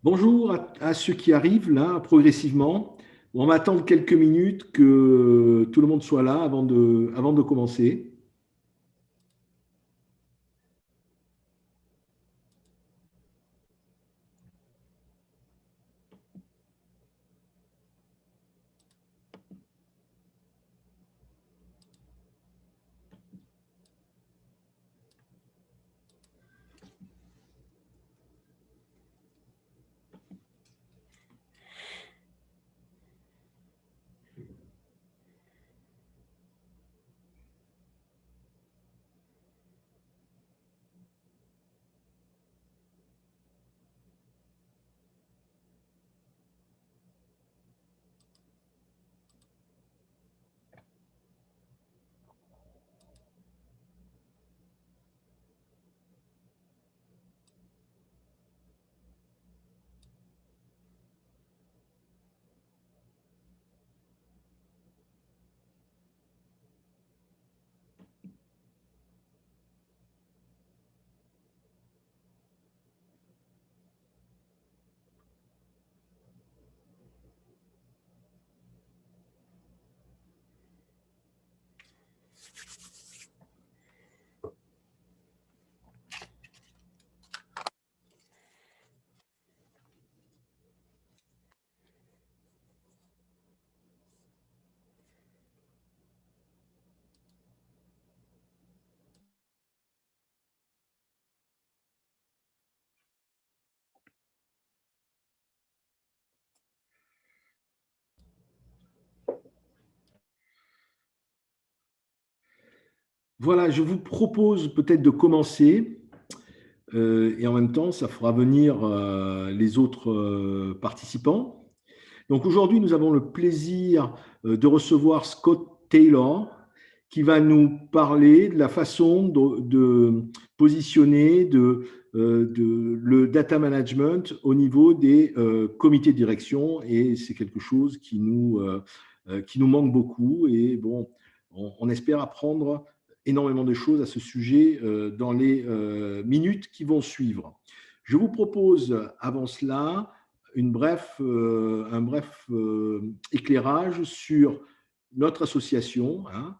Bonjour à ceux qui arrivent là progressivement. On va attendre quelques minutes que tout le monde soit là avant de commencer. Voilà, je vous propose peut-être de commencer et en même temps, ça fera venir les autres participants. Donc aujourd'hui, nous avons le plaisir de recevoir Scott Taylor qui va nous parler de la façon de positionner le data management au niveau des comités de direction, et c'est quelque chose qui nous manque beaucoup, et bon, on espère apprendre énormément de choses à ce sujet dans les minutes qui vont suivre. Je vous propose avant cela un bref éclairage sur notre association, hein,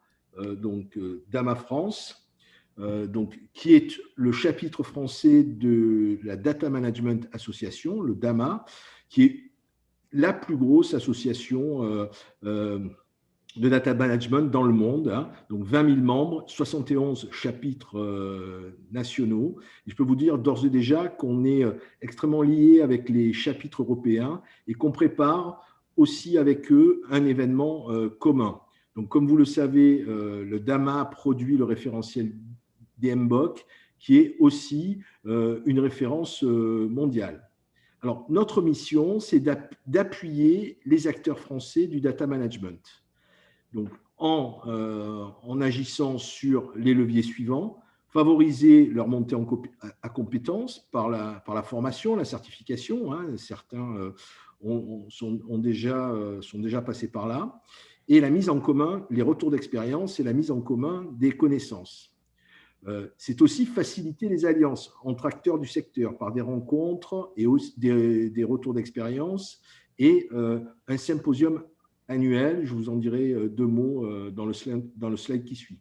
Dama France, qui est le chapitre français de la Data Management Association, le DAMA, qui est la plus grosse association de data management dans le monde, hein. Donc 20 000 membres, 71 chapitres nationaux. Et je peux vous dire d'ores et déjà qu'on est extrêmement lié avec les chapitres européens et qu'on prépare aussi avec eux un événement commun. Donc comme vous le savez, le DAMA produit le référentiel DMBOK, qui est aussi une référence mondiale. Alors notre mission, c'est d'appuyer les acteurs français du data management. Donc, en agissant sur les leviers suivants, favoriser leur montée à compétences par la formation, la certification, hein, certains sont déjà passés par là, et la mise en commun, les retours d'expérience et la mise en commun des connaissances. C'est aussi faciliter les alliances entre acteurs du secteur par des rencontres et aussi des retours d'expérience et un symposium annuel. Je vous en dirai deux mots dans le slide qui suit.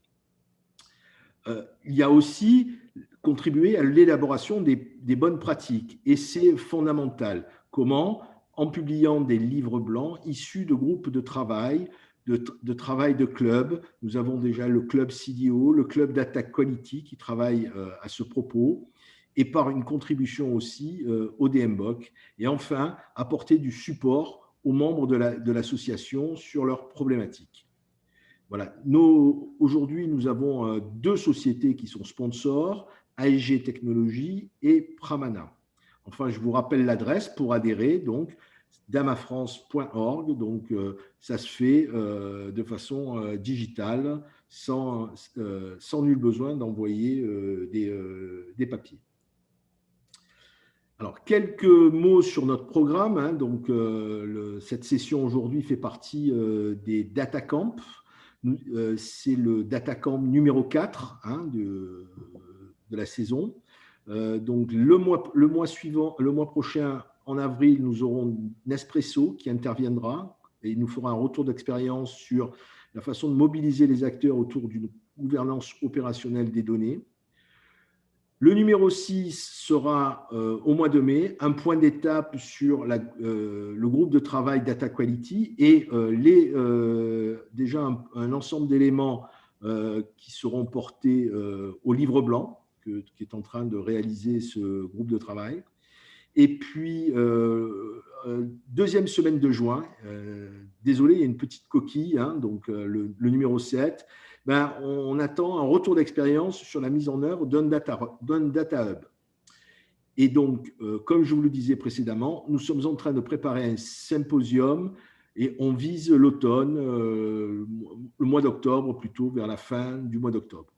Il y a aussi contribuer à l'élaboration des bonnes pratiques, et c'est fondamental. Comment? En publiant des livres blancs issus de groupes de travail, de travail de club. Nous avons déjà le club CDO, le club Data Quality qui travaille à ce propos, et par une contribution aussi au DMBOK. Et enfin, apporter du support aux membres de l'association sur leurs problématiques. Voilà. Aujourd'hui, nous avons deux sociétés qui sont sponsors, AEG Technologies et Pramana. Enfin, je vous rappelle l'adresse pour adhérer, donc damafrance.org. Donc, ça se fait de façon digitale, sans nul besoin d'envoyer des papiers. Alors, quelques mots sur notre programme, hein. Donc, cette session aujourd'hui fait partie des DATACAMP. C'est le DATACAMP numéro 4 hein, de la saison. Donc, le mois prochain, en avril, nous aurons Nespresso qui interviendra et il nous fera un retour d'expérience sur la façon de mobiliser les acteurs autour d'une gouvernance opérationnelle des données. Le numéro 6 sera au mois de mai, un point d'étape sur le groupe de travail Data Quality et déjà un ensemble d'éléments qui seront portés au livre blanc qui est en train de réaliser ce groupe de travail. Et puis, deuxième semaine de juin, désolé, il y a une petite coquille, hein, donc le numéro 7, ben, on attend un retour d'expérience sur la mise en œuvre d'un data hub. Et donc, comme je vous le disais précédemment, nous sommes en train de préparer un symposium et on vise l'automne, le mois d'octobre plutôt, vers la fin du mois d'octobre.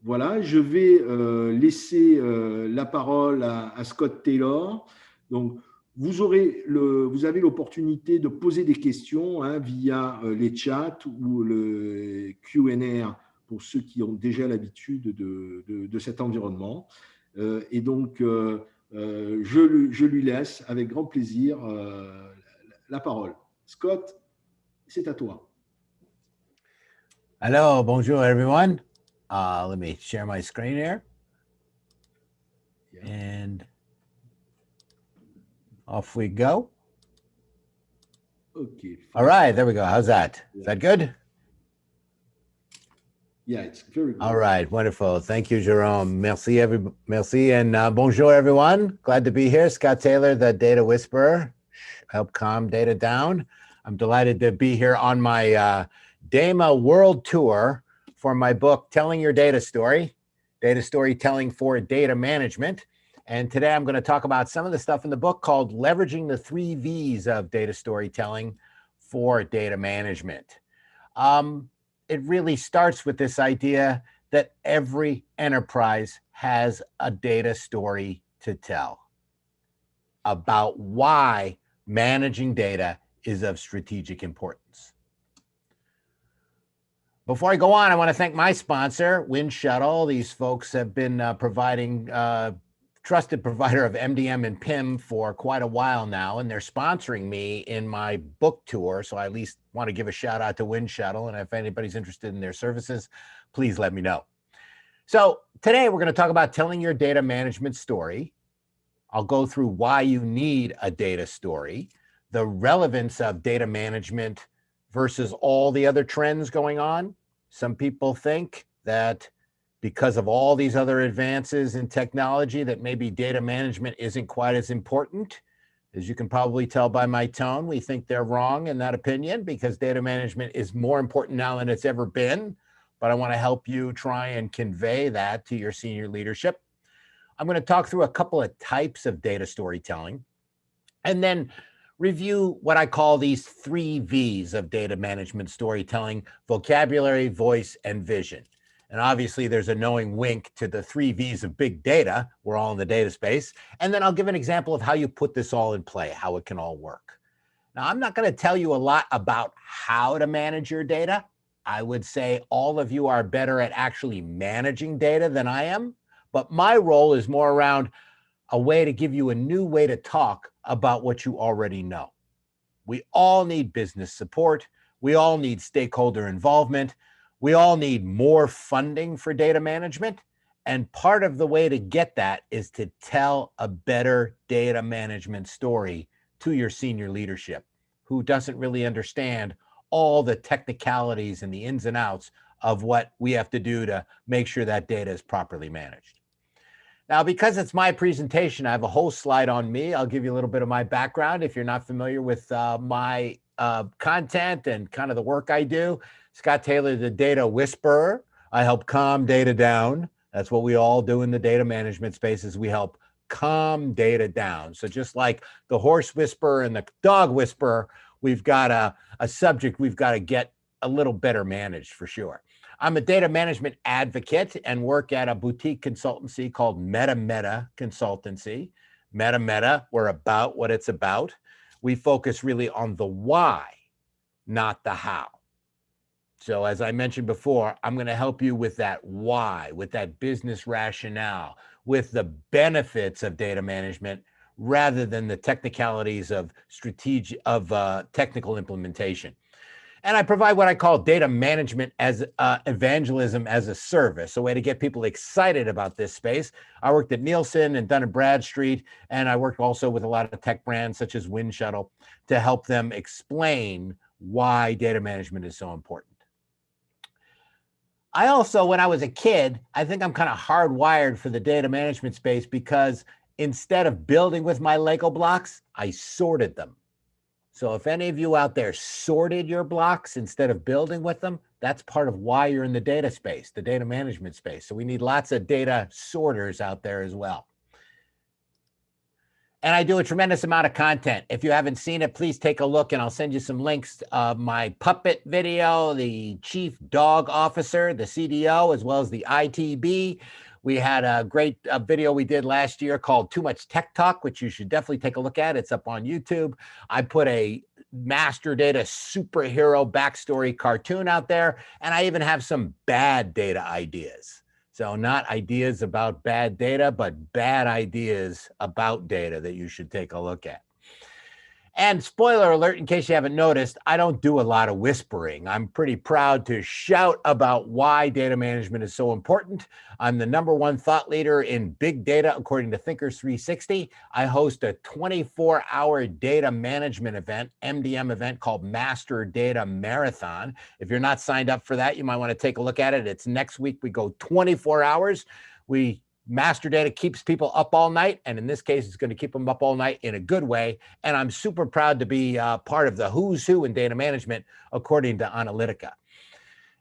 Voilà, je vais laisser la parole à Scott Taylor. Donc, vous avez l'opportunité de poser des questions hein, via les chats ou le Q&A pour ceux qui ont déjà l'habitude de cet environnement. Et donc, je lui laisse avec grand plaisir la parole. Scott, c'est à toi. Hello, bonjour everyone. Let me share my screen here. Yeah. And off we go. Okay. All right, there we go. How's that? Yeah. Is that good? Yeah, it's very good. All right, wonderful. Thank you, Jerome. Merci, merci, and bonjour, everyone. Glad to be here. Scott Taylor, the Data Whisperer. Help calm data down. I'm delighted to be here on my DAMA World Tour for my book, Telling Your Data Story, Data Storytelling for Data Management. And today I'm going to talk about some of the stuff in the book called Leveraging the 3 V's of Data Storytelling for Data Management. It really starts with this idea that every enterprise has a data story to tell about why managing data is of strategic importance. Before I go on, I want to thank my sponsor, Wind Shuttle. These folks have been providing trusted provider of MDM and PIM for quite a while now, and they're sponsoring me in my book tour. So I at least want to give a shout out to Wind Shuttle. And if anybody's interested in their services, please let me know. So today we're going to talk about telling your data management story. I'll go through why you need a data story, the relevance of data management versus all the other trends going on. Some people think that because of all these other advances in technology that maybe data management isn't quite as important. As you can probably tell by my tone, we think they're wrong in that opinion because data management is more important now than it's ever been. But I want to help you try and convey that to your senior leadership. I'm going to talk through a couple of types of data storytelling and then review what I call these 3 V's of data management storytelling: vocabulary, voice, and vision. And obviously there's a knowing wink to the 3 V's of big data. We're all in the data space. And then I'll give an example of how you put this all in play, how it can all work. Now, I'm not going to tell you a lot about how to manage your data. I would say all of you are better at actually managing data than I am. But my role is more around a way to give you a new way to talk about what you already know. We all need business support. We all need stakeholder involvement. We all need more funding for data management. And part of the way to get that is to tell a better data management story to your senior leadership who doesn't really understand all the technicalities and the ins and outs of what we have to do to make sure that data is properly managed. Now, because it's my presentation, I have a whole slide on me. I'll give you a little bit of my background if you're not familiar with my content and kind of the work I do. Scott Taylor, the Data Whisperer. I help calm data down. That's what we all do in the data management space, is we help calm data down. So just like the horse whisperer and the dog whisperer, we've got a subject we've got to get a little better managed for sure. I'm a data management advocate and work at a boutique consultancy called Meta Consultancy. Meta, we're about what it's about. We focus really on the why, not the how. So as I mentioned before, I'm going to help you with that why, with that business rationale, with the benefits of data management, rather than the technicalities of technical implementation. And I provide what I call data management as evangelism as a service, a way to get people excited about this space. I worked at Nielsen and Dun & Bradstreet, and I worked also with a lot of tech brands such as Wind Shuttle to help them explain why data management is so important. I also, when I was a kid, I think I'm kind of hardwired for the data management space because instead of building with my Lego blocks, I sorted them. So if any of you out there sorted your blocks instead of building with them, that's part of why you're in the data space, the data management space. So we need lots of data sorters out there as well. And I do a tremendous amount of content. If you haven't seen it, please take a look and I'll send you some links. My puppet video, the chief dog officer, the CDO, as well as the ITB. We had a great video we did last year called Too Much Tech Talk, which you should definitely take a look at. It's up on YouTube. I put a master data superhero backstory cartoon out there, and I even have some bad data ideas. So not ideas about bad data, but bad ideas about data that you should take a look at. And spoiler alert, in case you haven't noticed, I don't do a lot of whispering. I'm pretty proud to shout about why data management is so important. I'm the #1 thought leader in big data, according to Thinkers 360. I host a 24-hour data management event, MDM event called Master Data Marathon. If you're not signed up for that, you might want to take a look at it. It's next week. We go 24 hours. Master data keeps people up all night, and in this case, it's going to keep them up all night in a good way. And I'm super proud to be part of the who's who in data management, according to Analytica.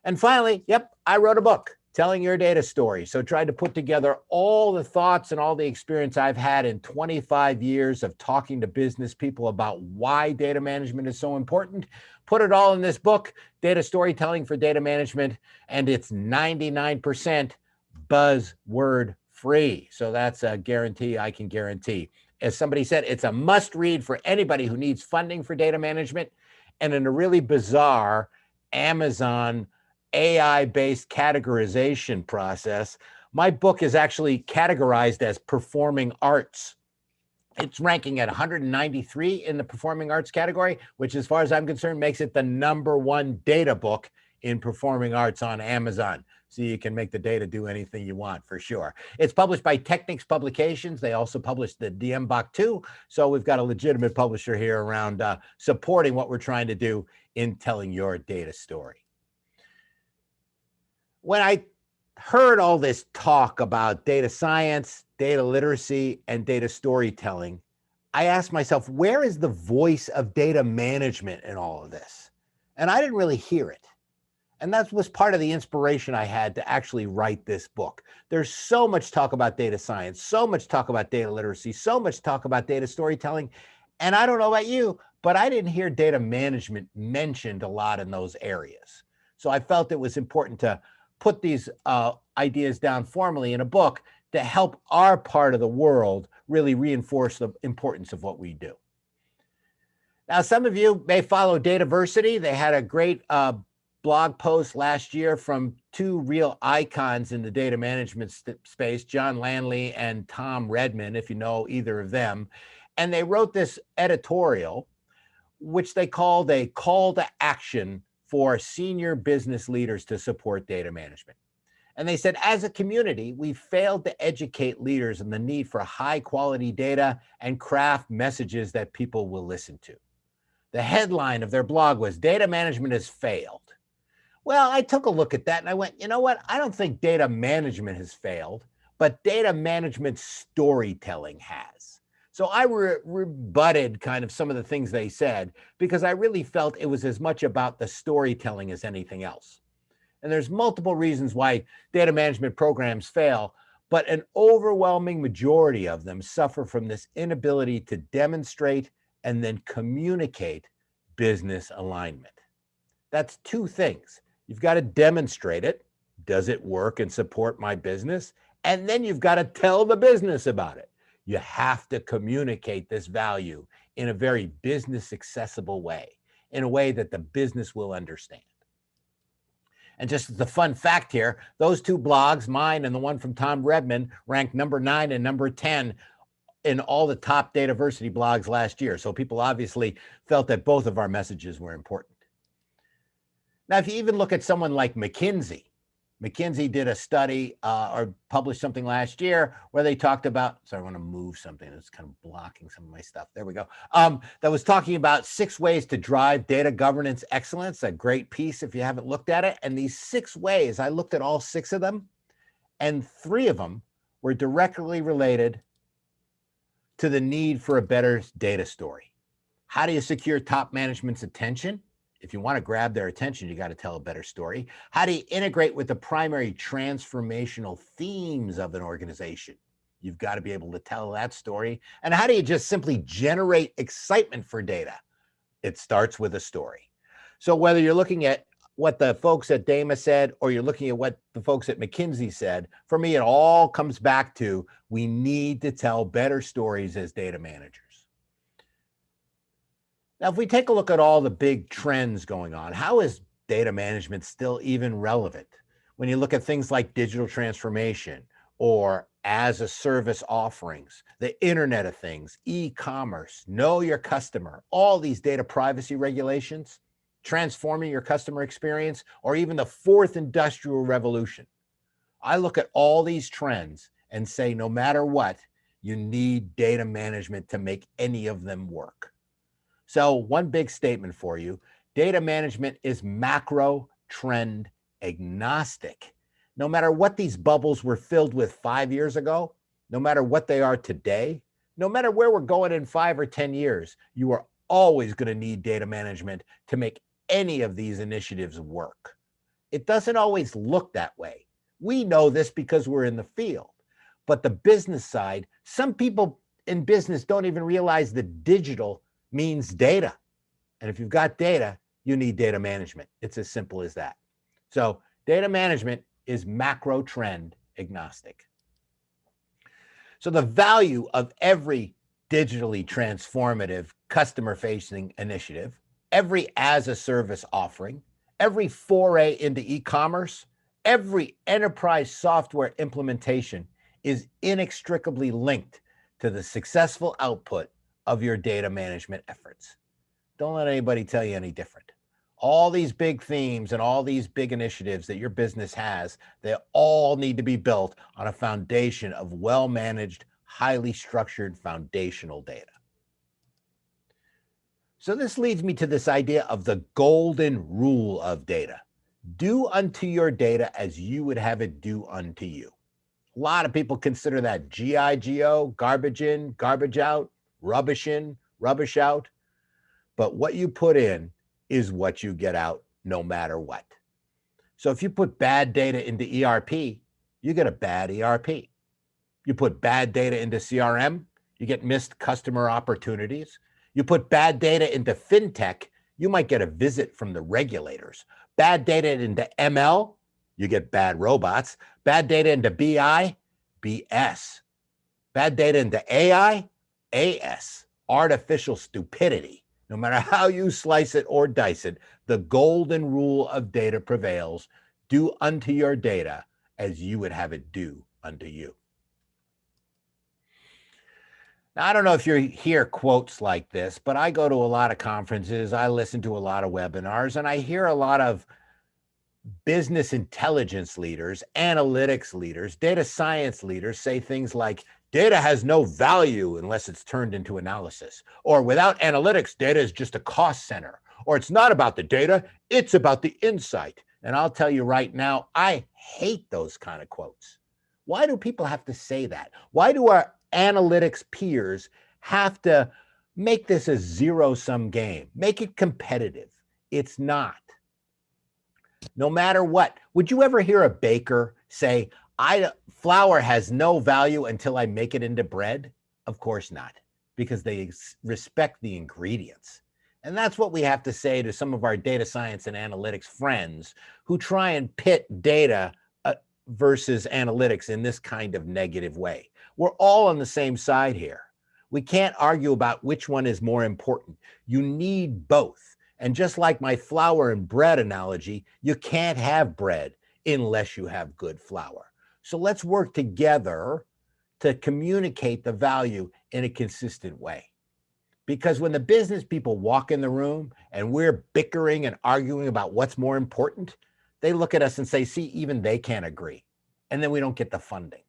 And finally, yep, I wrote a book, Telling Your Data Story. So tried to put together all the thoughts and all the experience I've had in 25 years of talking to business people about why data management is so important. Put it all in this book, Data Storytelling for Data Management, and it's 99% buzzword free. So that's a guarantee I can guarantee. As somebody said, it's a must read for anybody who needs funding for data management. And in a really bizarre Amazon AI-based categorization process, my book is actually categorized as performing arts. It's ranking at 193 in the performing arts category, which as far as I'm concerned, makes it the #1 data book in performing arts on Amazon. So you can make the data do anything you want, for sure. It's published by Technics Publications. They also published the DMBOK 2. So we've got a legitimate publisher here around supporting what we're trying to do in telling your data story. When I heard all this talk about data science, data literacy, and data storytelling, I asked myself, where is the voice of data management in all of this? And I didn't really hear it. And that was part of the inspiration I had to actually write this book. There's so much talk about data science, so much talk about data literacy, so much talk about data storytelling. And I don't know about you, but I didn't hear data management mentioned a lot in those areas. So I felt it was important to put these ideas down formally in a book to help our part of the world really reinforce the importance of what we do. Now, some of you may follow Dataversity. They had a great blog post last year from two real icons in the data management space, John Lanley and Tom Redman, if you know either of them. And they wrote this editorial, which they called a call to action for senior business leaders to support data management. And they said, as a community, we failed to educate leaders on the need for high quality data and craft messages that people will listen to. The headline of their blog was, "Data management has failed." Well, I took a look at that and I went, you know what? I don't think data management has failed, but data management storytelling has. So I rebutted kind of some of the things they said because I really felt it was as much about the storytelling as anything else. And there's multiple reasons why data management programs fail, but an overwhelming majority of them suffer from this inability to demonstrate and then communicate business alignment. That's two things. You've got to demonstrate it. Does it work and support my business? And then you've got to tell the business about it. You have to communicate this value in a very business accessible way, in a way that the business will understand. And just the fun fact here, those two blogs, mine and the one from Tom Redman, ranked #9 and #10 in all the top Dataversity blogs last year. So people obviously felt that both of our messages were important. Now, if you even look at someone like McKinsey did a study or published something last year where they talked about, sorry, I want to move something that's kind of blocking some of my stuff. There we go. That was talking about 6 ways to drive data governance excellence, a great piece if you haven't looked at it. And these 6 ways, I looked at all 6 of them, and 3 of them were directly related to the need for a better data story. How do you secure top management's attention? If you want to grab their attention, you got to tell a better story. How do you integrate with the primary transformational themes of an organization? You've got to be able to tell that story. And how do you just simply generate excitement for data? It starts with a story. So whether you're looking at what the folks at DAMA said, or you're looking at what the folks at McKinsey said, for me, it all comes back to we need to tell better stories as data managers. Now, if we take a look at all the big trends going on, how is data management still even relevant? When you look at things like digital transformation or as a service offerings, the Internet of Things, e-commerce, know your customer, all these data privacy regulations, transforming your customer experience, or even the 4th industrial revolution. I look at all these trends and say, no matter what, you need data management to make any of them work. So one big statement for you, data management is macro trend agnostic. No matter what these bubbles were filled with 5 years ago, no matter what they are today, no matter where we're going in 5 or 10 years, you are always going to need data management to make any of these initiatives work. It doesn't always look that way. We know this because we're in the field. But the business side, some people in business don't even realize that digital means data. And if you've got data, you need data management. It's as simple as that. So data management is macro trend agnostic. So the value of every digitally transformative customer-facing initiative, every as-a-service offering, every foray into e-commerce, every enterprise software implementation is inextricably linked to the successful output of your data management efforts. Don't let anybody tell you any different. All these big themes and all these big initiatives that your business has, they all need to be built on a foundation of well-managed, highly structured foundational data. So this leads me to this idea of the golden rule of data. Do unto your data as you would have it do unto you. A lot of people consider that GIGO, garbage in, garbage out, rubbish in, rubbish out. But what you put in is what you get out no matter what. So if you put bad data into ERP, you get a bad ERP. You put bad data into CRM, you get missed customer opportunities. You put bad data into FinTech, you might get a visit from the regulators. Bad data into ML, you get bad robots. Bad data into BI, BS. Bad data into AI, AS, artificial stupidity. No matter how you slice it or dice it, the golden rule of data prevails. Do unto your data as you would have it do unto you. Now, I don't know if you hear quotes like this, but I go to a lot of conferences, I listen to a lot of webinars, and I hear a lot of business intelligence leaders, analytics leaders, data science leaders say things like, data has no value unless it's turned into analysis. Or without analytics, data is just a cost center. Or it's not about the data, it's about the insight. And I'll tell you right now, I hate those kind of quotes. Why do people have to say that? Why do our analytics peers have to make this a zero-sum game? Make it competitive. It's not. No matter what. Would you ever hear a baker say, flour has no value until I make it into bread? Of course not, because they respect the ingredients. And that's what we have to say to some of our data science and analytics friends who try and pit data versus analytics in this kind of negative way. We're all on the same side here. We can't argue about which one is more important. You need both. And just like my flour and bread analogy, you can't have bread unless you have good flour. So let's work together to communicate the value in a consistent way. Because when the business people walk in the room and we're bickering and arguing about what's more important, they look at us and say, see, even they can't agree. And then we don't get the funding.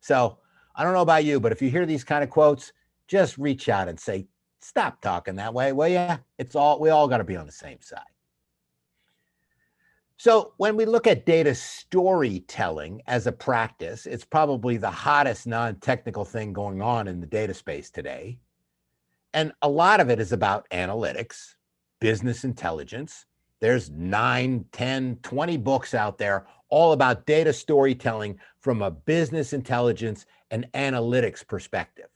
So I don't know about you, but if you hear these kind of quotes, just reach out and say, stop talking that way, will ya? We all got to be on the same side. So when we look at data storytelling as a practice, it's probably the hottest non-technical thing going on in the data space today. And a lot of it is about analytics, business intelligence. There's 9, 10, 20 books out there all about data storytelling from a business intelligence and analytics perspective.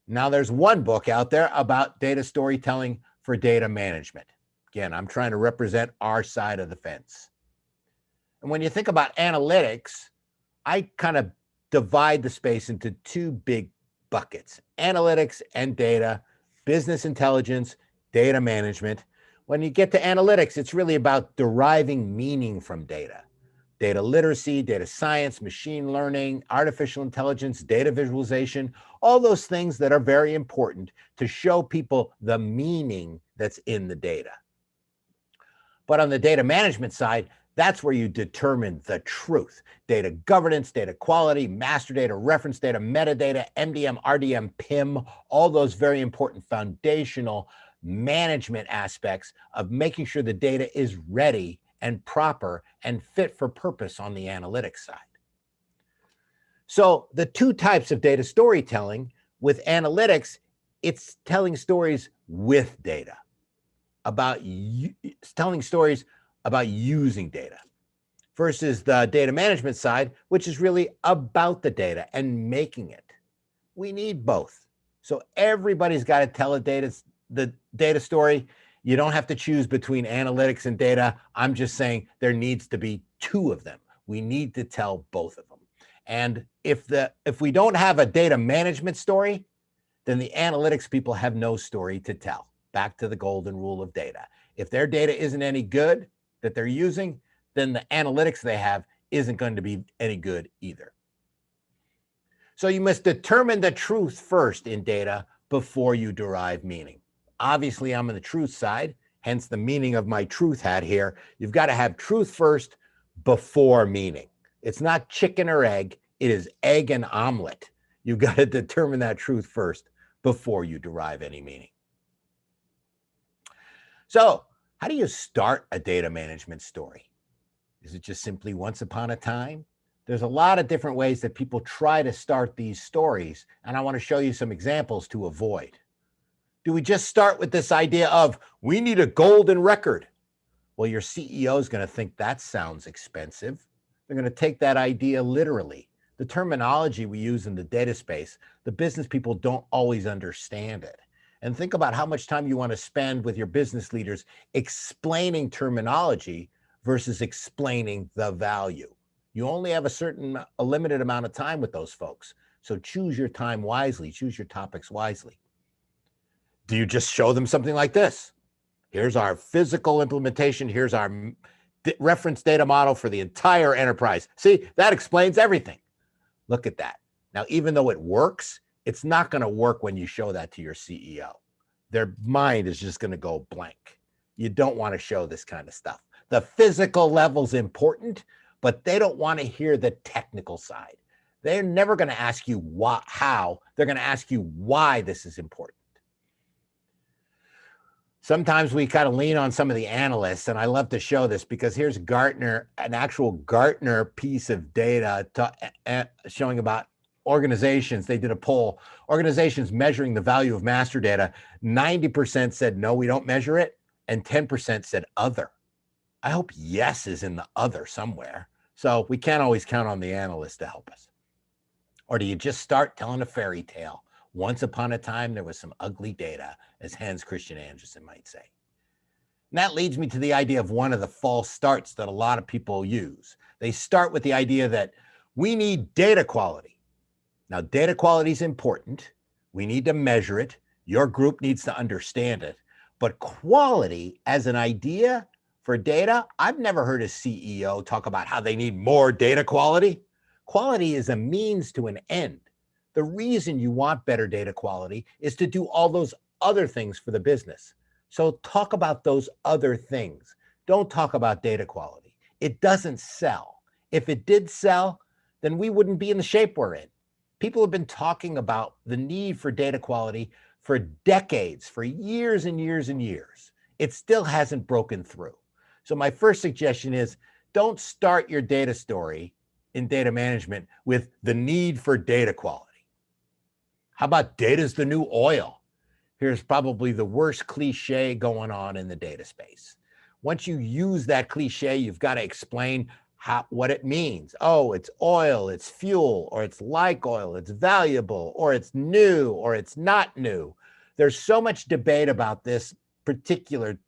Now there's one book out there about data storytelling for data management. Again, I'm trying to represent our side of the fence. And when you think about analytics, I kind of divide the space into two big buckets: analytics and data, business intelligence, data management. When you get to analytics, it's really about deriving meaning from data. Data literacy, data science, machine learning, artificial intelligence, data visualization, all those things that are very important to show people the meaning that's in the data. But on the data management side, that's where you determine the truth. Data governance, data quality, master data, reference data, metadata, MDM, RDM, PIM, all those very important foundational management aspects of making sure the data is ready and proper and fit for purpose on the analytics side. So the two types of data storytelling: with analytics, it's telling stories with data, telling stories about using data, versus the data management side, which is really about the data and making it. We need both. So everybody's got to tell the data story. You don't have to choose between analytics and data. I'm just saying there needs to be two of them. We need to tell both of them. And if we don't have a data management story, then the analytics people have no story to tell. Back to the golden rule of data. If their data isn't any good that they're using, then the analytics they have isn't going to be any good either. So you must determine the truth first in data before you derive meaning. Obviously, I'm on the truth side, hence the meaning of my truth hat here. You've got to have truth first before meaning. It's not chicken or egg. It is egg and omelet. You've got to determine that truth first before you derive any meaning. So how do you start a data management story? Is it just simply once upon a time? There's a lot of different ways that people try to start these stories, and I want to show you some examples to avoid. Do we just start with this idea of we need a golden record? Well, your CEO is going to think that sounds expensive. They're going to take that idea literally. The terminology we use in the data space, the business people don't always understand it. And think about how much time you want to spend with your business leaders explaining terminology versus explaining the value. You only have a limited amount of time with those folks. So choose your time wisely, choose your topics wisely. Do you just show them something like this? Here's our physical implementation. Here's our reference data model for the entire enterprise. See, that explains everything. Look at that. Now, even though it works, it's not going to work when you show that to your CEO. Their mind is just going to go blank. You don't want to show this kind of stuff. The physical level's important, but they don't want to hear the technical side. They're never going to ask you how. They're going to ask you why this is important. Sometimes we kind of lean on some of the analysts, and I love to show this because here's Gartner, an actual Gartner piece of data showing about organizations. They did a poll, organizations measuring the value of master data. 90% said, no, we don't measure it. And 10% said other. I hope yes is in the other somewhere. So we can't always count on the analysts to help us. Or do you just start telling a fairy tale? Once upon a time, there was some ugly data, as Hans Christian Andersen might say. And that leads me to the idea of one of the false starts that a lot of people use. They start with the idea that we need data quality. Now, data quality is important. We need to measure it. Your group needs to understand it. But quality as an idea for data, I've never heard a CEO talk about how they need more data quality. Quality is a means to an end. The reason you want better data quality is to do all those other things for the business. So talk about those other things. Don't talk about data quality. It doesn't sell. If it did sell, then we wouldn't be in the shape we're in. People have been talking about the need for data quality for decades, for years and years and years. It still hasn't broken through. So my first suggestion is don't start your data story in data management with the need for data quality. How about data's the new oil? Here's probably the worst cliche going on in the data space. Once you use that cliche, you've got to explain what it means. Oh, it's oil, it's fuel, or it's like oil, it's valuable, or it's new, or it's not new. There's so much debate about this particular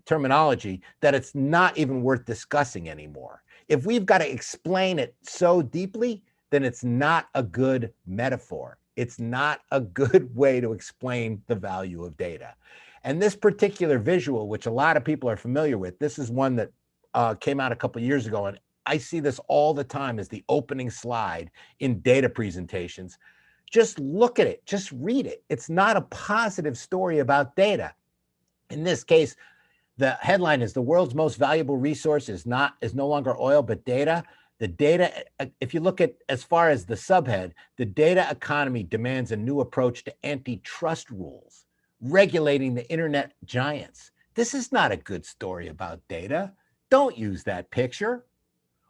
terminology that it's not even worth discussing anymore. If we've got to explain it so deeply, then it's not a good metaphor. It's not a good way to explain the value of data. And this particular visual, which a lot of people are familiar with, this is one that came out a couple of years ago, and I see this all the time as the opening slide in data presentations. Just look at it, just read it. It's not a positive story about data. In this case, the headline is the world's most valuable resource is no longer oil, but data. The data, if you look at as far as the subhead, the data economy demands a new approach to antitrust rules, regulating the internet giants. This is not a good story about data. Don't use that picture.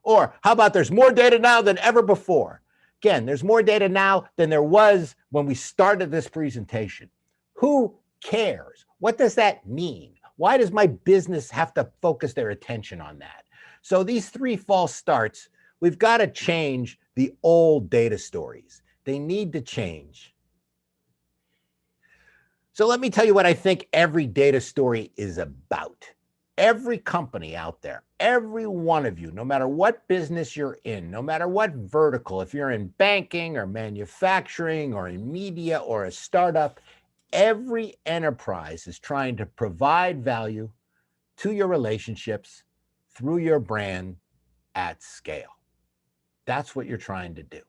Or how about there's more data now than ever before? Again, there's more data now than there was when we started this presentation. Who cares? What does that mean? Why does my business have to focus their attention on that? So these three false starts, we've got to change the old data stories. They need to change. So let me tell you what I think every data story is about. Every company out there, every one of you, no matter what business you're in, no matter what vertical, if you're in banking or manufacturing or in media or a startup, every enterprise is trying to provide value to your relationships through your brand at scale. That's what you're trying to do.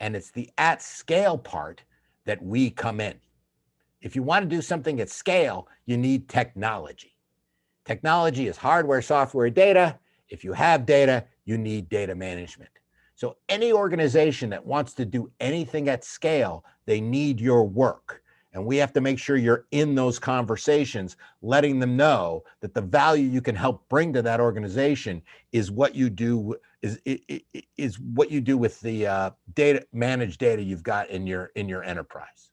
And it's the at scale part that we come in. If you want to do something at scale, you need technology. Technology is hardware, software, data. If you have data, you need data management. So any organization that wants to do anything at scale, they need your work. And we have to make sure you're in those conversations, letting them know that the value you can help bring to that organization is what you do is what you do with the managed data you've got in your enterprise.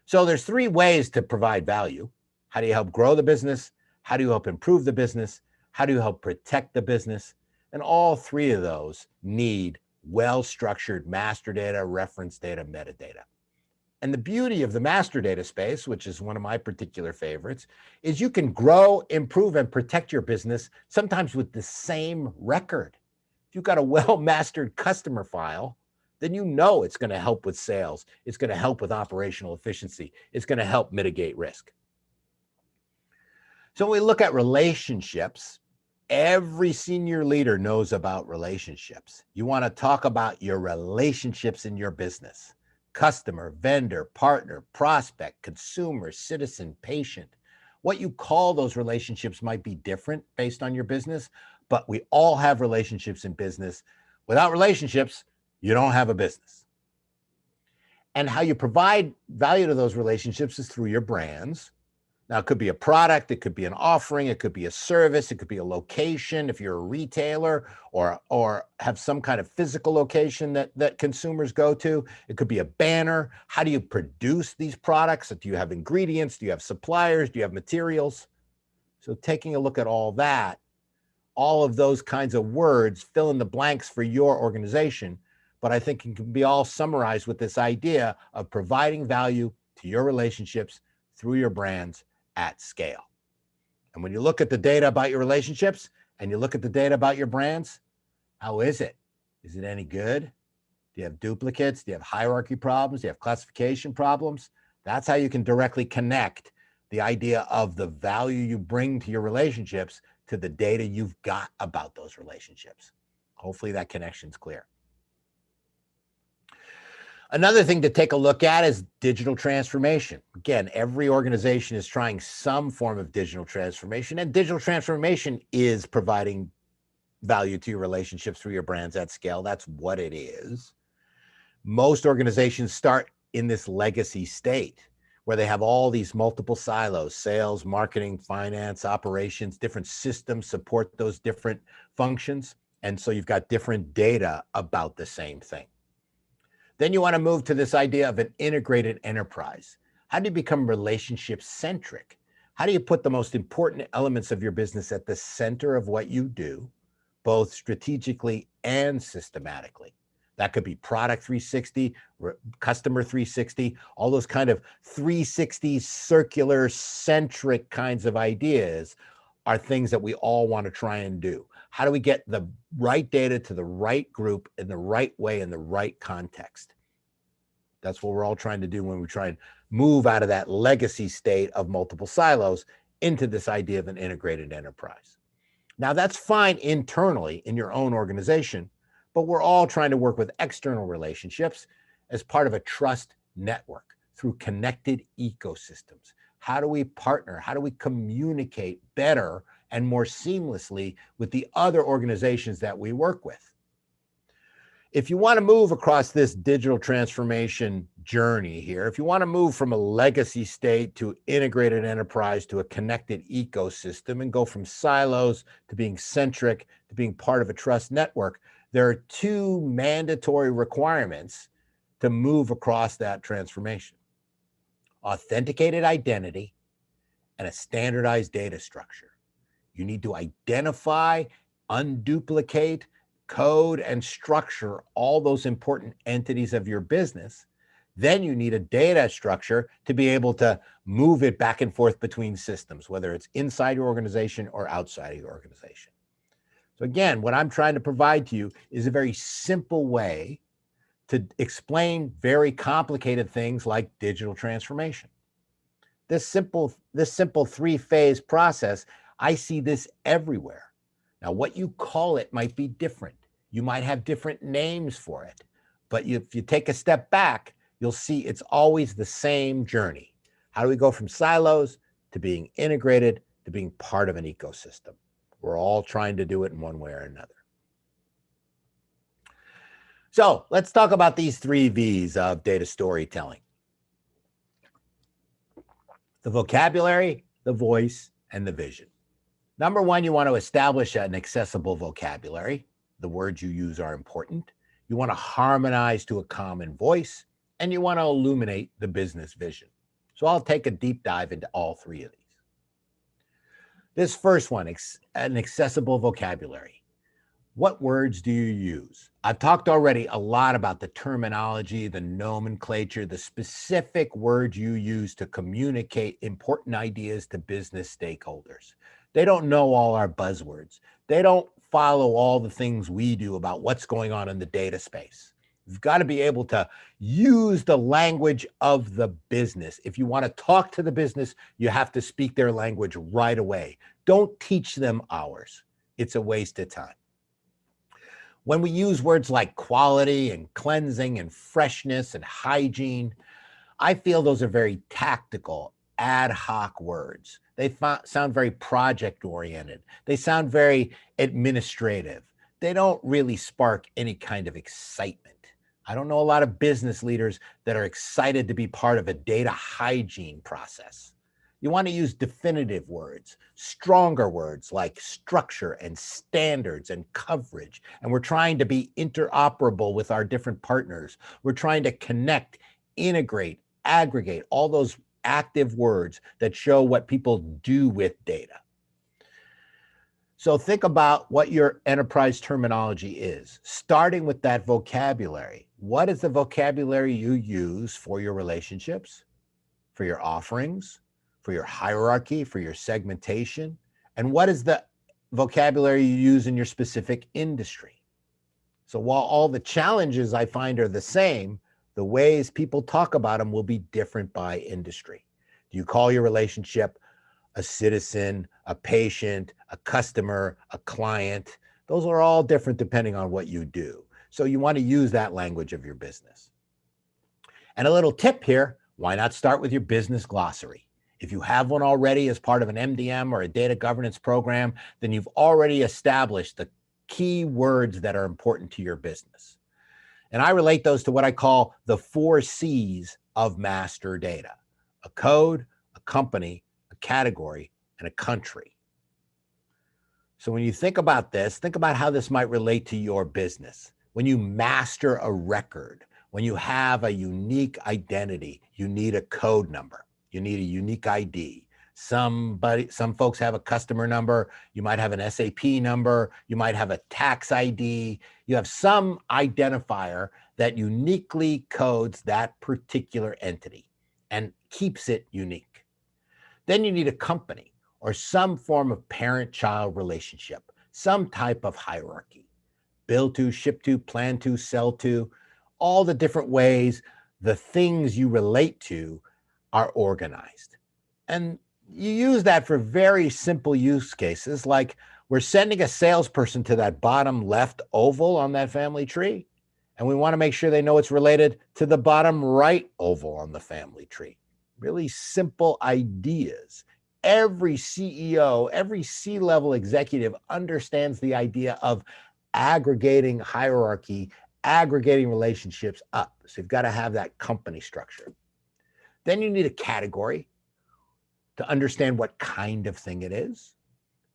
So there's three ways to provide value. How do you help grow the business? How do you help improve the business? How do you help protect the business? And all three of those need well-structured master data, reference data, metadata. And the beauty of the master data space, which is one of my particular favorites, is you can grow, improve, and protect your business sometimes with the same record. If you've got a well-mastered customer file, then you know it's going to help with sales. It's going to help with operational efficiency. It's going to help mitigate risk. So when we look at relationships, every senior leader knows about relationships. You want to talk about your relationships in your business. Customer, vendor, partner, prospect, consumer, citizen, patient. What you call those relationships might be different based on your business, but we all have relationships in business. Without relationships, you don't have a business. And how you provide value to those relationships is through your brands. Now, it could be a product, it could be an offering, it could be a service, it could be a location if you're a retailer or have some kind of physical location that consumers go to. It could be a banner. How do you produce these products? Do you have ingredients? Do you have suppliers? Do you have materials? So taking a look at all that, all of those kinds of words fill in the blanks for your organization, but I think it can be all summarized with this idea of providing value to your relationships through your brands at scale. And when you look at the data about your relationships and you look at the data about your brands, how is it? Is it any good? Do you have duplicates? Do you have hierarchy problems? Do you have classification problems? That's how you can directly connect the idea of the value you bring to your relationships to the data you've got about those relationships. Hopefully that connection's clear. Another thing to take a look at is digital transformation. Again, every organization is trying some form of digital transformation, and digital transformation is providing value to your relationships through your brands at scale. That's what it is. Most organizations start in this legacy state where they have all these multiple silos: sales, marketing, finance, operations, different systems support those different functions. And so you've got different data about the same thing. Then you want to move to this idea of an integrated enterprise. How do you become relationship centric? How do you put the most important elements of your business at the center of what you do, both strategically and systematically? That could be product 360, customer 360, all those kind of 360 circular centric kinds of ideas are things that we all want to try and do. How do we get the right data to the right group in the right way, in the right context? That's what we're all trying to do when we try and move out of that legacy state of multiple silos into this idea of an integrated enterprise. Now, that's fine internally in your own organization, but we're all trying to work with external relationships as part of a trust network through connected ecosystems. How do we partner? How do we communicate better and more seamlessly with the other organizations that we work with? If you want to move across this digital transformation journey here, if you want to move from a legacy state to integrated enterprise to a connected ecosystem and go from silos to being centric to being part of a trust network, there are two mandatory requirements to move across that transformation: authenticated identity and a standardized data structure. You need to identify, unduplicate, code, and structure all those important entities of your business. Then you need a data structure to be able to move it back and forth between systems, whether it's inside your organization or outside of your organization. So again, what I'm trying to provide to you is a very simple way to explain very complicated things like digital transformation. This simple three-phase process, I see this everywhere. Now, what you call it might be different. You might have different names for it, but if you take a step back, you'll see it's always the same journey. How do we go from silos to being integrated to being part of an ecosystem? We're all trying to do it in one way or another. So let's talk about these 3 V's of data storytelling: the vocabulary, the voice, and the vision. Number 1, you want to establish an accessible vocabulary. The words you use are important. You want to harmonize to a common voice, and you want to illuminate the business vision. So I'll take a deep dive into all 3 of these. This first one, an accessible vocabulary. What words do you use? I've talked already a lot about the terminology, the nomenclature, the specific words you use to communicate important ideas to business stakeholders. They don't know all our buzzwords. They don't follow all the things we do about what's going on in the data space. You've got to be able to use the language of the business. If you want to talk to the business, you have to speak their language right away. Don't teach them ours. It's a waste of time. When we use words like quality and cleansing and freshness and hygiene, I feel those are very tactical, ad hoc words. They sound very project-oriented. They sound very administrative. They don't really spark any kind of excitement. I don't know a lot of business leaders that are excited to be part of a data hygiene process. You want to use definitive words, stronger words like structure and standards and coverage. And we're trying to be interoperable with our different partners. We're trying to connect, integrate, aggregate, all those active words that show what people do with data. So think about what your enterprise terminology is, starting with that vocabulary. What is the vocabulary you use for your relationships, for your offerings, for your hierarchy, for your segmentation? And what is the vocabulary you use in your specific industry? So while all the challenges I find are the same, the ways people talk about them will be different by industry. Do you call your relationship a citizen, a patient, a customer, a client? Those are all different depending on what you do. So you want to use that language of your business. And a little tip here, why not start with your business glossary? If you have one already as part of an MDM or a data governance program, then you've already established the key words that are important to your business. And I relate those to what I call the 4 C's of master data: a code, a company, a category, and a country. So when you think about this, think about how this might relate to your business. When you master a record, when you have a unique identity, you need a code number. You need a unique ID. Some folks have a customer number. You might have an SAP number. You might have a tax ID. You have some identifier that uniquely codes that particular entity and keeps it unique. Then you need a company or some form of parent-child relationship, some type of hierarchy. Build to, ship to, plan to, sell to, all the different ways the things you relate to are organized. And you use that for very simple use cases, like we're sending a salesperson to that bottom left oval on that family tree, and we want to make sure they know it's related to the bottom right oval on the family tree. Really simple ideas. Every CEO, every C-level executive understands the idea of aggregating hierarchy, aggregating relationships up. So you've got to have that company structure. Then you need a category to understand what kind of thing it is.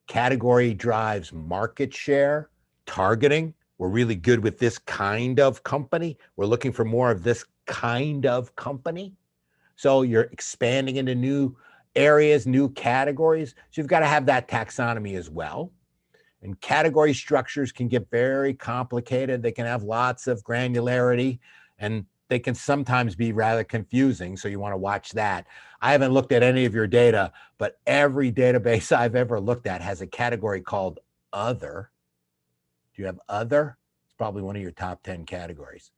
Category drives market share, targeting. We're really good with this kind of company. We're looking for more of this kind of company. So you're expanding into new areas, new categories. So you've got to have that taxonomy as well. And category structures can get very complicated. They can have lots of granularity, and they can sometimes be rather confusing. So you want to watch that. I haven't looked at any of your data, but every database I've ever looked at has a category called other. Do you have other? It's probably one of your top 10 categories.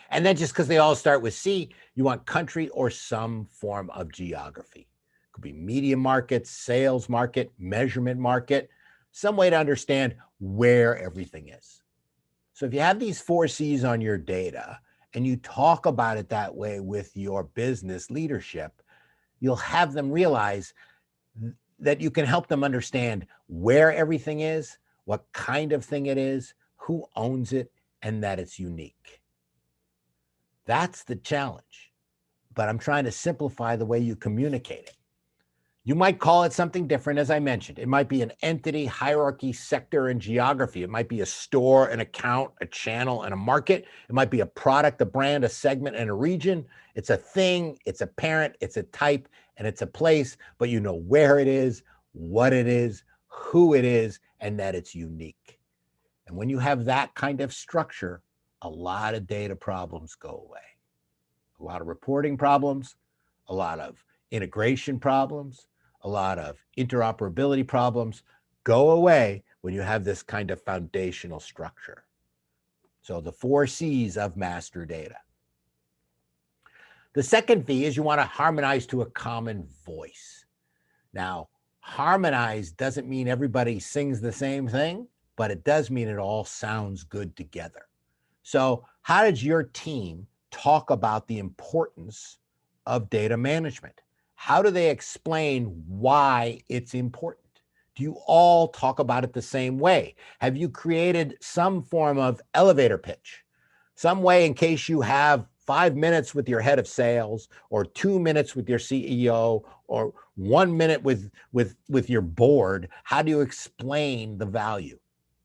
And then just because they all start with C, you want country or some form of geography. It could be media market, sales market, measurement market, some way to understand where everything is. So if you have these 4 C's on your data and you talk about it that way with your business leadership, you'll have them realize that you can help them understand where everything is, what kind of thing it is, who owns it, and that it's unique. That's the challenge, but I'm trying to simplify the way you communicate it. You might call it something different, as I mentioned. It might be an entity, hierarchy, sector, and geography. It might be a store, an account, a channel, and a market. It might be a product, a brand, a segment, and a region. It's a thing, it's a parent, it's a type, and it's a place, but you know where it is, what it is, who it is, and that it's unique. And when you have that kind of structure, a lot of data problems go away. A lot of reporting problems, a lot of integration problems, a lot of interoperability problems go away when you have this kind of foundational structure. So the 4 C's of master data. The second V is you want to harmonize to a common voice. Now, harmonize doesn't mean everybody sings the same thing, but it does mean it all sounds good together. So how did your team talk about the importance of data management? How do they explain why it's important? Do you all talk about it the same way? Have you created some form of elevator pitch? Some way in case you have 5 minutes with your head of sales, or 2 minutes with your CEO, or 1 minute with your board, how do you explain the value?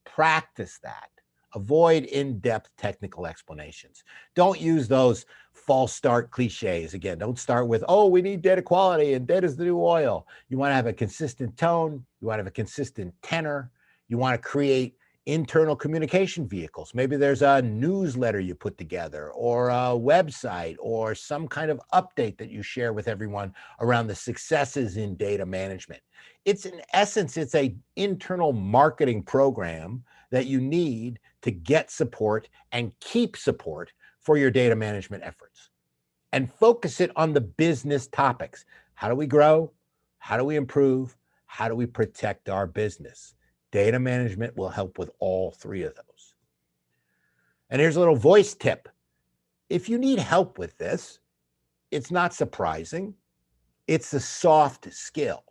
Practice that. Avoid in-depth technical explanations. Don't use those false start cliches. Again, don't start with, oh, we need data quality and data's the new oil. You want to have a consistent tone. You want to have a consistent tenor. You want to create internal communication vehicles. Maybe there's a newsletter you put together, or a website, or some kind of update that you share with everyone around the successes in data management. It's in essence, it's an internal marketing program that you need to get support and keep support for your data management efforts. And focus it on the business topics. How do we grow? How do we improve? How do we protect our business? Data management will help with all 3 of those. And here's a little voice tip. if you need help with this, it's not surprising. It's a soft skill.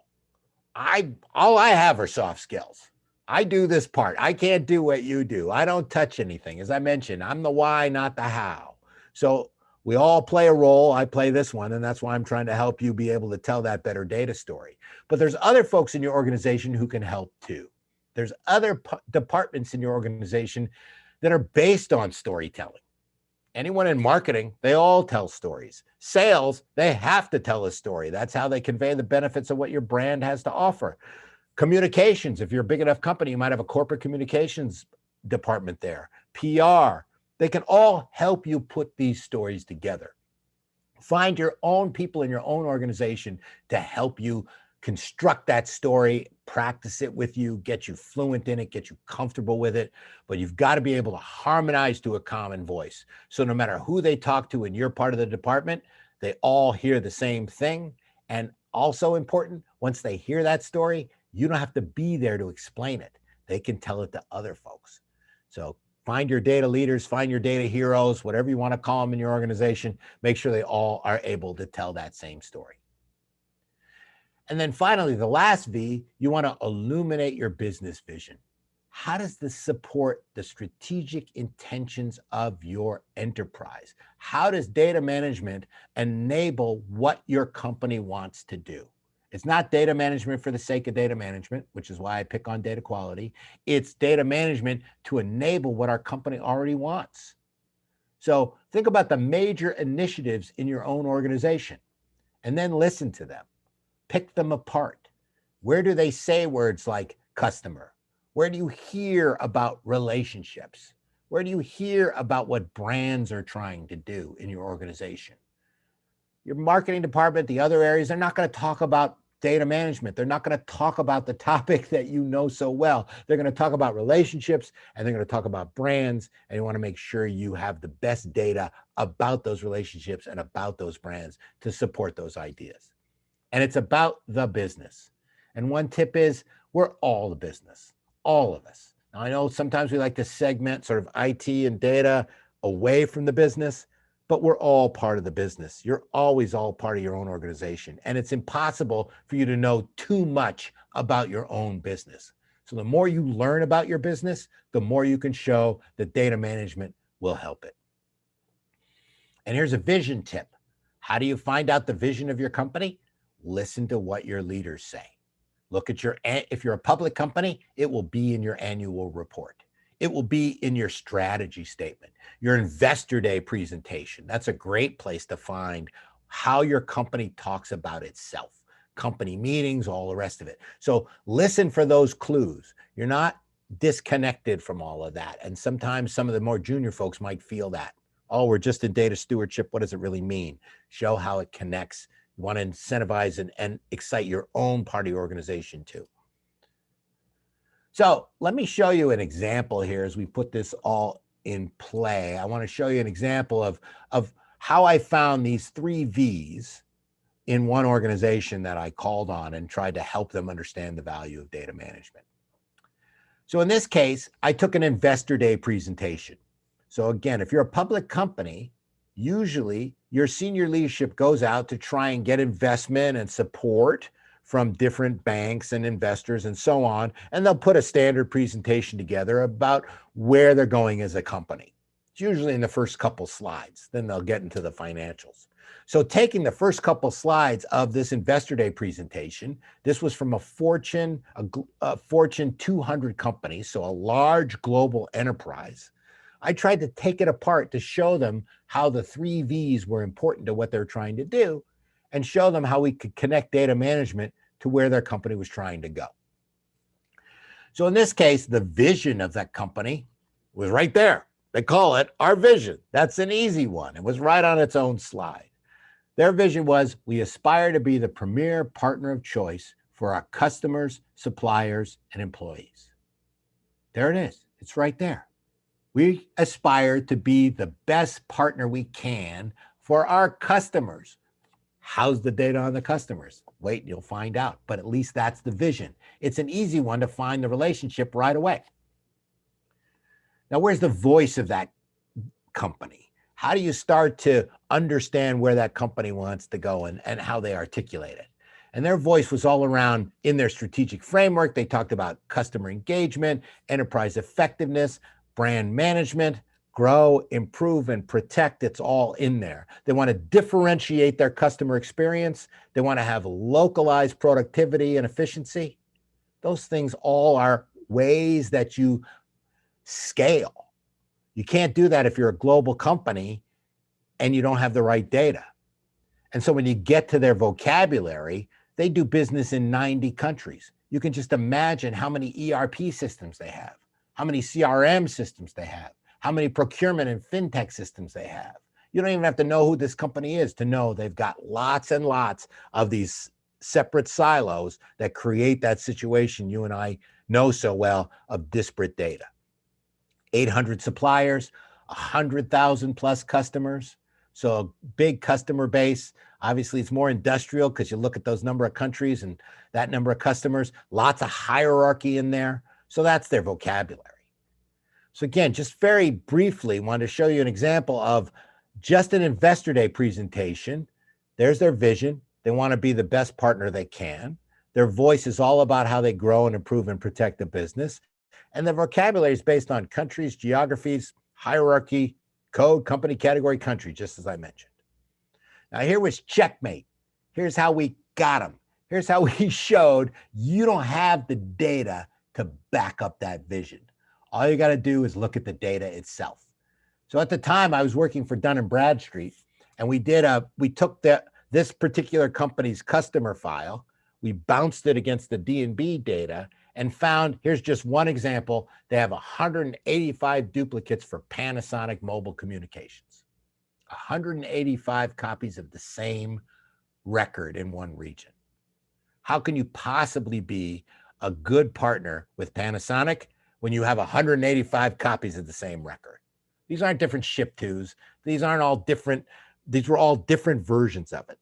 All I have are soft skills. I do this part. I can't do what you do. I don't touch anything. As I mentioned, I'm the why, not the how. So we all play a role. I play this one, and that's why I'm trying to help you be able to tell that better data story. But there's other folks in your organization who can help too. There's other departments in your organization that are based on storytelling. Anyone in marketing, they all tell stories. Sales, they have to tell a story. That's how they convey the benefits of what your brand has to offer. Communications, if you're a big enough company, you might have a corporate communications department there. PR, they can all help you put these stories together. Find your own people in your own organization to help you construct that story, practice it with you, get you fluent in it, get you comfortable with it. But you've got to be able to harmonize to a common voice. So no matter who they talk to in your part of the department, they all hear the same thing. And also important, once they hear that story, you don't have to be there to explain it. They can tell it to other folks. So find your data leaders, find your data heroes, whatever you want to call them in your organization. Make sure they all are able to tell that same story. And then finally, the last V, you want to illuminate your business vision. How does this support the strategic intentions of your enterprise? How does data management enable what your company wants to do? It's not data management for the sake of data management, which is why I pick on data quality. It's data management to enable what our company already wants. So think about the major initiatives in your own organization and then listen to them. Pick them apart. Where do they say words like customer? Where do you hear about relationships? Where do you hear about what brands are trying to do in your organization? Your marketing department, the other areas, they're not going to talk about data management. They're not going to talk about the topic that you know so well. They're going to talk about relationships, and they're going to talk about brands, and you want to make sure you have the best data about those relationships and about those brands to support those ideas. And it's about the business. And one tip is we're all the business, all of us. Now, I know sometimes we like to segment sort of IT and data away from the business, but we're all part of the business. You're always all part of your own organization. And it's impossible for you to know too much about your own business. So the more you learn about your business, the more you can show that data management will help it. And here's a vision tip. How do you find out the vision of your company? Listen to what your leaders say. Look at if you're a public company, it will be in your annual report. It will be in your strategy statement, your investor day presentation. That's a great place to find how your company talks about itself, company meetings, all the rest of it. So listen for those clues. You're not disconnected from all of that. And sometimes some of the more junior folks might feel that, oh, we're just in data stewardship. What does it really mean? Show how it connects. You want to incentivize and excite your own part of your organization too. So let me show you an example here as we put this all in play. I want to show you an example of how I found these 3 V's in one organization that I called on and tried to help them understand the value of data management. So in this case, I took an investor day presentation. So again, if you're a public company, usually your senior leadership goes out to try and get investment and support from different banks and investors and so on, and they'll put a standard presentation together about where they're going as a company. It's usually in the first couple slides, then they'll get into the financials. So taking the first couple slides of this investor day presentation, this was from a Fortune 200 company, so a large global enterprise. I tried to take it apart to show them how the 3 V's were important to what they're trying to do and show them how we could connect data management to where their company was trying to go. So in this case, the vision of that company was right there. They call it our vision. That's an easy one. It was right on its own slide. Their vision was, we aspire to be the premier partner of choice for our customers, suppliers, and employees. There it is. It's right there. We aspire to be the best partner we can for our customers. How's the data on the customers? Wait, you'll find out, but at least that's the vision. It's an easy one to find the relationship right away. Now, where's the voice of that company? How do you start to understand where that company wants to go and how they articulate it? And their voice was all around in their strategic framework. They talked about customer engagement, enterprise effectiveness, brand management, grow, improve, and protect. It's all in there. They want to differentiate their customer experience. They want to have localized productivity and efficiency. Those things all are ways that you scale. You can't do that if you're a global company and you don't have the right data. And so when you get to their vocabulary, they do business in 90 countries. You can just imagine how many ERP systems they have, how many CRM systems they have, how many procurement and fintech systems they have. You don't even have to know who this company is to know they've got lots and lots of these separate silos that create that situation you and I know so well of disparate data. 800 suppliers, 100,000 plus customers. So a big customer base. Obviously, it's more industrial because you look at those number of countries and that number of customers, lots of hierarchy in there. So that's their vocabulary. So again, just very briefly, wanted to show you an example of just an Investor Day presentation. There's their vision. They want to be the best partner they can. Their voice is all about how they grow and improve and protect the business. And the vocabulary is based on countries, geographies, hierarchy, code, company, category, country, just as I mentioned. Now here was checkmate. Here's how we got them. Here's how we showed you don't have the data to back up that vision. All you got to do is look at the data itself. So at the time I was working for Dun & Bradstreet, and we took this particular company's customer file, we bounced it against the D&B data and found, here's just one example, they have 185 duplicates for Panasonic Mobile Communications. 185 copies of the same record in one region. How can you possibly be a good partner with Panasonic when you have 185 copies of the same record? These aren't different ship tos. These aren't all different. These were all different versions of it.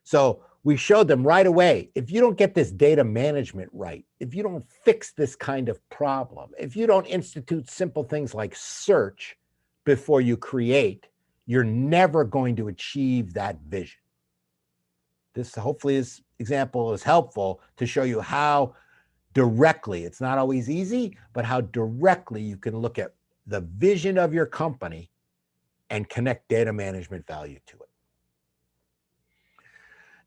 So we showed them right away, if you don't get this data management right, if you don't fix this kind of problem, if you don't institute simple things like search before you create, you're never going to achieve that vision. This, hopefully, this example is helpful to show you how directly, it's not always easy, but how directly you can look at the vision of your company and connect data management value to it.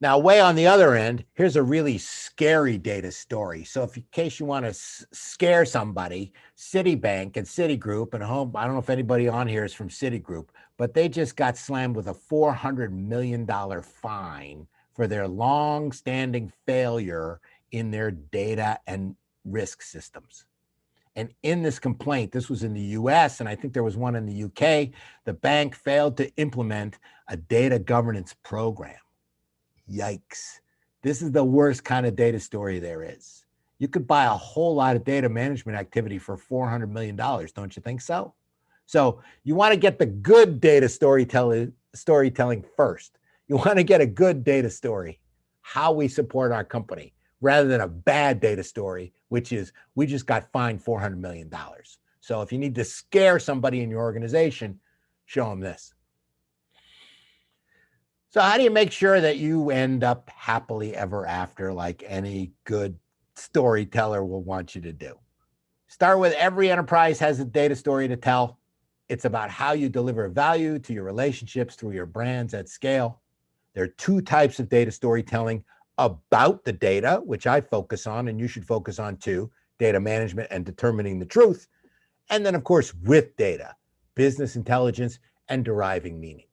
Now, way on the other end, here's a really scary data story. So in case you want to scare somebody, Citibank and Citigroup, and I don't know if anybody on here is from Citigroup, but they just got slammed with a $400 million fine for their long-standing failure in their data and risk systems. And in this complaint, this was in the US, and I think there was one in the UK, the bank failed to implement a data governance program. Yikes. This is the worst kind of data story there is. You could buy a whole lot of data management activity for $400 million, don't you think so? So you want to get the good data storytelling first. You want to get a good data story, how we support our company, rather than a bad data story, which is we just got fined $400 million. So if you need to scare somebody in your organization, show them this. So how do you make sure that you end up happily ever after, like any good storyteller will want you to do? Start with every enterprise has a data story to tell. It's about how you deliver value to your relationships through your brands at scale. There are two types of data storytelling: about the data, which I focus on, and you should focus on too, data management and determining the truth. And then, of course, with data, business intelligence and deriving meaning.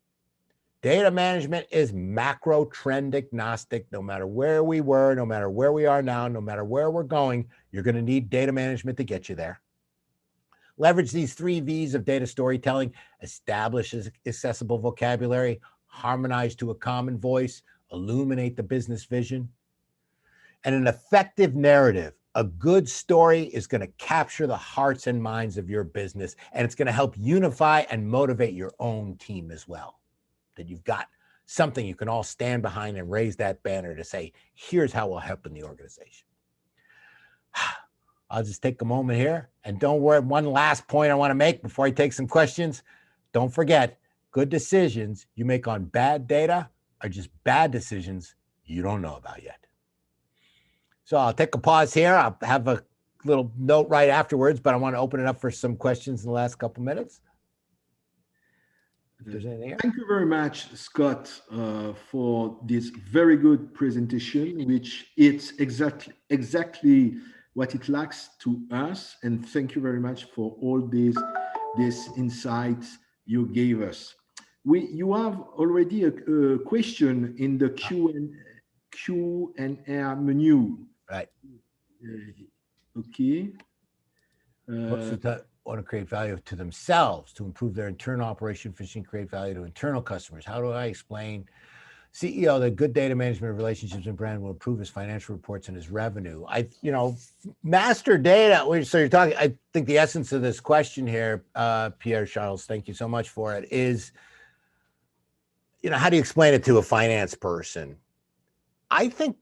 Data management is macro trend agnostic. No matter where we were, no matter where we are now, no matter where we're going, you're going to need data management to get you there. Leverage these 3 V's of data storytelling: establish accessible vocabulary, harmonize to a common voice, illuminate the business vision. And an effective narrative, a good story, is going to capture the hearts and minds of your business, and it's going to help unify and motivate your own team as well. That you've got something you can all stand behind and raise that banner to say, here's how we'll help in the organization. I'll just take a moment here, and don't worry, one last point I want to make before I take some questions. Don't forget, good decisions you make on bad data are just bad decisions you don't know about yet. So I'll take a pause here. I'll have a little note right afterwards, but I want to open it up for some questions in the last couple minutes. If there's anything here. Thank you very much, Scott, for this very good presentation, which it's exactly what it lacks to us. And thank you very much for all these insights you gave us. You have already a question in the Q&A menu. Right. Okay. Want to create value to themselves, to improve their internal operation efficiency, create value to internal customers. How do I explain CEO that good data management relationships and brand will improve his financial reports and his revenue? Master data. So you're talking, I think the essence of this question here, Pierre Charles, thank you so much for it, is, how do you explain it to a finance person? I think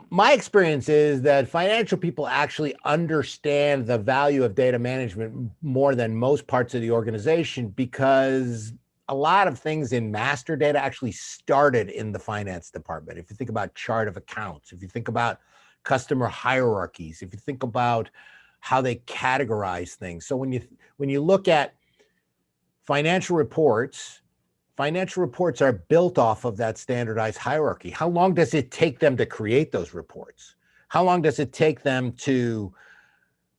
my experience is that financial people actually understand the value of data management more than most parts of the organization, because a lot of things in master data actually started in the finance department. If you think about chart of accounts, if you think about customer hierarchies, if you think about how they categorize things. So when you look at financial reports are built off of that standardized hierarchy. How long does it take them to create those reports? How long does it take them to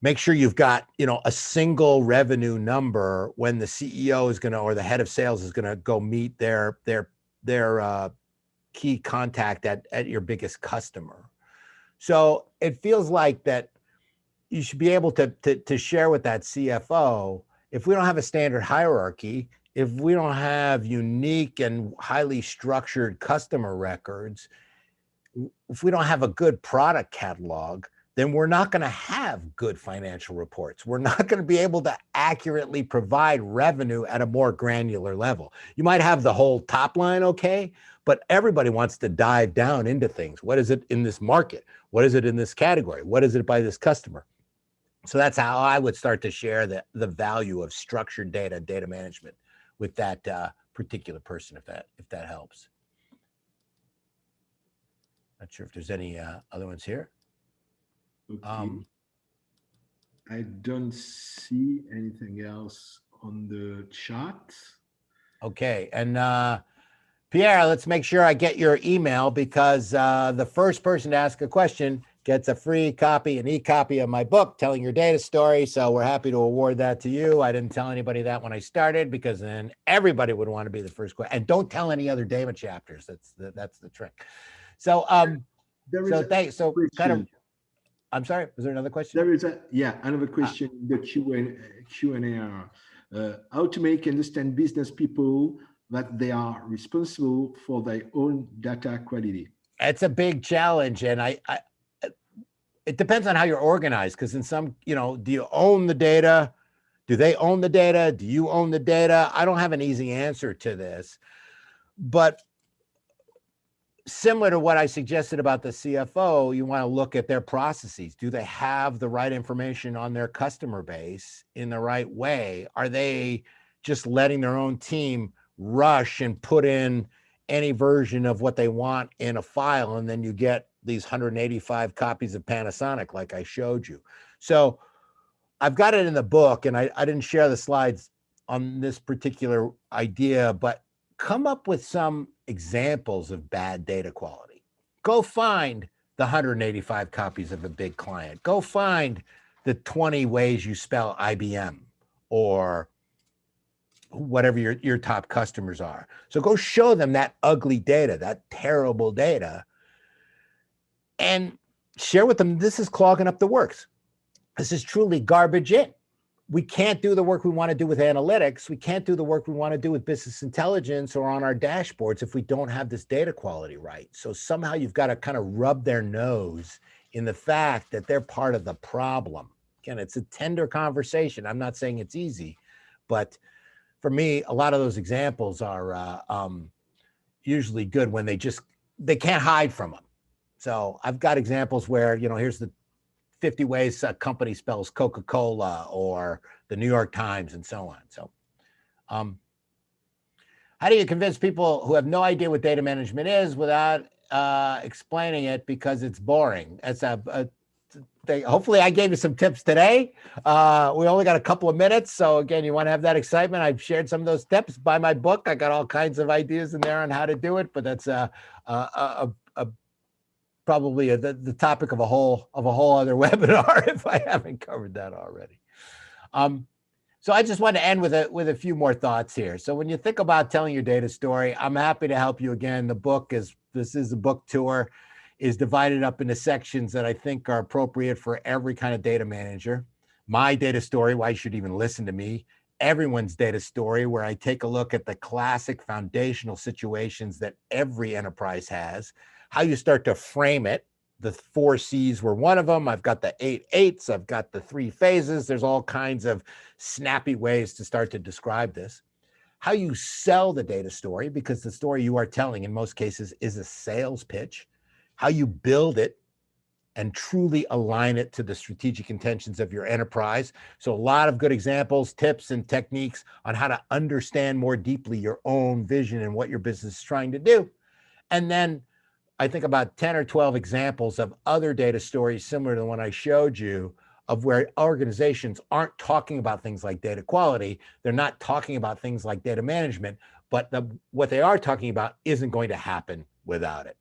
make sure you've got, a single revenue number when the CEO is going to, or the head of sales is going to go meet their key contact at your biggest customer? So it feels like that you should be able to share with that CFO, if we don't have a standard hierarchy, if we don't have unique and highly structured customer records, if we don't have a good product catalog, then we're not going to have good financial reports. We're not going to be able to accurately provide revenue at a more granular level. You might have the whole top line okay, but everybody wants to dive down into things. What is it in this market? What is it in this category? What is it by this customer? So that's how I would start to share the value of structured data management with that particular person, if that helps. Not sure if there's any other ones here. Okay. I don't see anything else on the chat. Okay, and Pierre, let's make sure I get your email, because the first person to ask a question gets a free copy, an e-copy of my book, Telling Your Data Story. So we're happy to award that to you. I didn't tell anybody that when I started, because then everybody would want to be the first question. And don't tell any other Data chapters. That's the trick. So I'm sorry, was there another question? There is another question in the Q&A. How to make understand business people that they are responsible for their own data quality? It's a big challenge, and it depends on how you're organized, because in some, do you own the data? Do they own the data? Do you own the data? I don't have an easy answer to this, but similar to what I suggested about the CFO, you want to look at their processes. Do they have the right information on their customer base in the right way? Are they just letting their own team rush and put in any version of what they want in a file, and then you get these 185 copies of Panasonic like I showed you? So I've got it in the book, and I didn't share the slides on this particular idea, but come up with some examples of bad data quality. Go find the 185 copies of a big client. Go find the 20 ways you spell IBM, or whatever your top customers are. So go show them that ugly data, that terrible data, and share with them, this is clogging up the works. This is truly garbage in. We can't do the work we want to do with analytics. We can't do the work we want to do with business intelligence or on our dashboards if we don't have this data quality right. So somehow you've got to kind of rub their nose in the fact that they're part of the problem. Again, it's a tender conversation. I'm not saying it's easy, but for me, a lot of those examples are usually good when they can't hide from them. So I've got examples where, here's the 50 ways a company spells Coca-Cola, or the New York Times, and so on. So How do you convince people who have no idea what data management is without explaining it because it's boring? It's hopefully I gave you some tips today. We only got a couple of minutes. So again, you want to have that excitement. I've shared some of those tips. Buy my book. I got all kinds of ideas in there on how to do it, but that's probably the topic of a whole other webinar if I haven't covered that already. So I just want to end with a few more thoughts here. So when you think about telling your data story, I'm happy to help you again. This is a book tour, is divided up into sections that I think are appropriate for every kind of data manager. My data story, why you should even listen to me. Everyone's data story, where I take a look at the classic foundational situations that every enterprise has, how you start to frame it. The 4 C's were one of them. I've got the 8 8s. I've got the 3 phases. There's all kinds of snappy ways to start to describe this. How you sell the data story, because the story you are telling in most cases is a sales pitch. How you build it and truly align it to the strategic intentions of your enterprise. So a lot of good examples, tips, and techniques on how to understand more deeply your own vision and what your business is trying to do. And then I think about 10 or 12 examples of other data stories similar to the one I showed you, of where organizations aren't talking about things like data quality. They're not talking about things like data management, but what they are talking about isn't going to happen without it.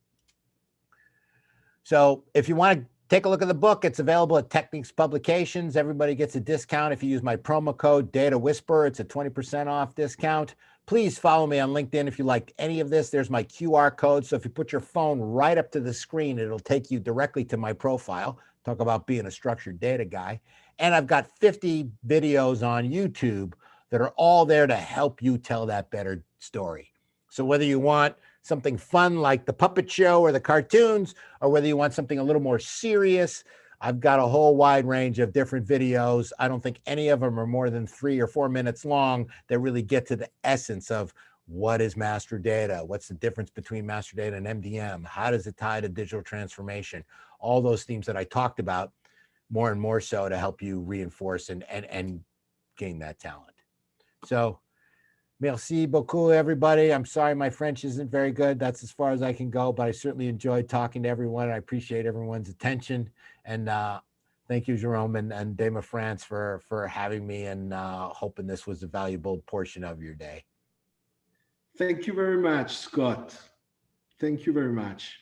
So if you want to take a look at the book, it's available at Techniques Publications. Everybody gets a discount if you use my promo code Data Whisper. It's a 20% off discount. Please follow me on LinkedIn if you liked any of this. There's my QR code. So if you put your phone right up to the screen, it'll take you directly to my profile. Talk about being a structured data guy. And I've got 50 videos on YouTube that are all there to help you tell that better story. So whether you want something fun like the puppet show or the cartoons, or whether you want something a little more serious, I've got a whole wide range of different videos. I don't think any of them are more than 3 or 4 minutes long that really get to the essence of what is master data, what's the difference between master data and MDM, how does it tie to digital transformation, all those themes that I talked about, more and more so to help you reinforce and gain that talent. So merci beaucoup, everybody. I'm sorry my French isn't very good. That's as far as I can go, but I certainly enjoyed talking to everyone. I appreciate everyone's attention. And thank you, Jerome and Dema France, for having me, and hoping this was a valuable portion of your day. Thank you very much, Scott. Thank you very much.